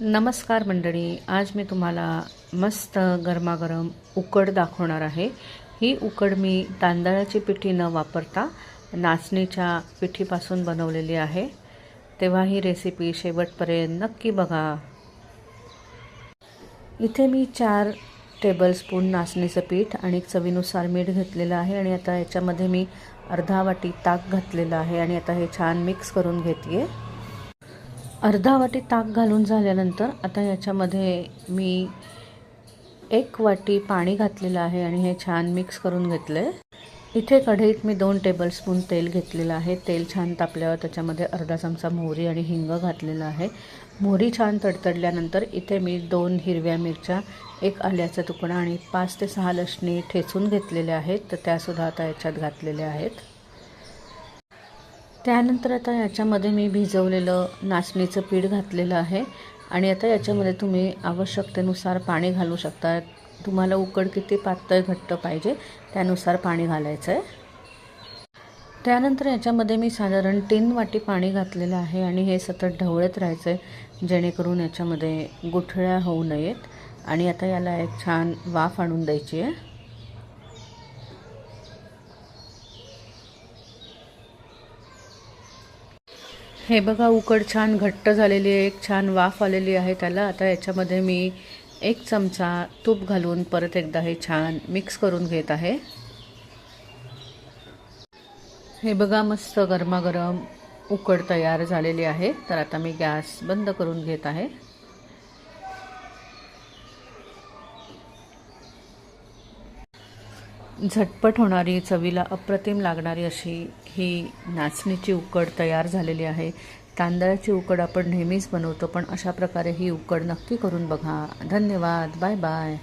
नमस्कार मंडळी, आज मी तुम्हाला मस्त गरमागरम उकड दाखवणार आहे। ही उकड मी तांदळाची पिठी न वापरता नाचणीच्या पिठीपासून बनवलेली आहे। तेव्हा ही रेसिपी शेवटपर्यंत नक्की बघा। इथे मी 4 टेबलस्पून नाचणीचं पीठ आणि चवीनुसार मीठ घेतलेलं आहे आणि आता याच्यामध्ये मी अर्धा वाटी ताक घातलेलं आहे आणि आता हे छान मिक्स करून घेते। अर्धा वाटी ताक घालून झाल्यानंतर आता याच्यामध्ये मी 1 वाटी पाणी घातलेलं आहे आणि हे छान मिक्स करून घेतले। इथे कढईत मी 2 टेबलस्पून तेल घेतलेलं आहे। तेल छान तापल्यावर त्याच्यामध्ये अर्धा चमचा मोहरी आणि हिंग घातलेला आहे। मोहरी छान तडतडल्यानंतर इथे मी 2 हिरव्या मिरच्या, 1 आल्याचा तुकडा आणि 5 ते 6 लसणी ठेचून घेतलेले आहेत, तर त्यासुद्धा आता याच्यात घातलेले आहेत। त्यानंतर आता याच्यामध्ये मी भिजवलेलं नाचणीचं पीठ घातलेलं आहे आणि आता याच्यामध्ये तुम्ही आवश्यकतेनुसार पाणी घालू शकता। तुम्हाला उकड किती पातळ घट्ट पाहिजे त्यानुसार पाणी घालायचं आहे। त्यानंतर याच्यामध्ये मी साधारण 3 वाटी पाणी घातलेलं आहे आणि हे सतत ढवळत राहायचं आहे जेणेकरून याच्यामध्ये गुठळ्या होऊ नयेत आणि आता याला एक छान वाफ आणून द्यायची आहे। हे बघा, उकड छान घट्ट झालेली आहे, एक छान वाफ आलेली आहे त्याला। आता याच्यामध्ये मी 1 चमचा तूप घालून परत एकदा हे छान मिक्स करून घेत आहे। हे बघा, मस्त गरमागरम उकड तयार झालेली आहे। तर आता मी गॅस बंद करून घेत आहे। झटपट होणारी, चवीला अप्रतिम लागणारी अशी ही नाचणीची उकड तयार झालेली आहे। तांदळाची उकड आपण नेहमीच बनवतो, पण अशा प्रकारे ही उकड नक्की करून बघा। धन्यवाद, बाय बाय।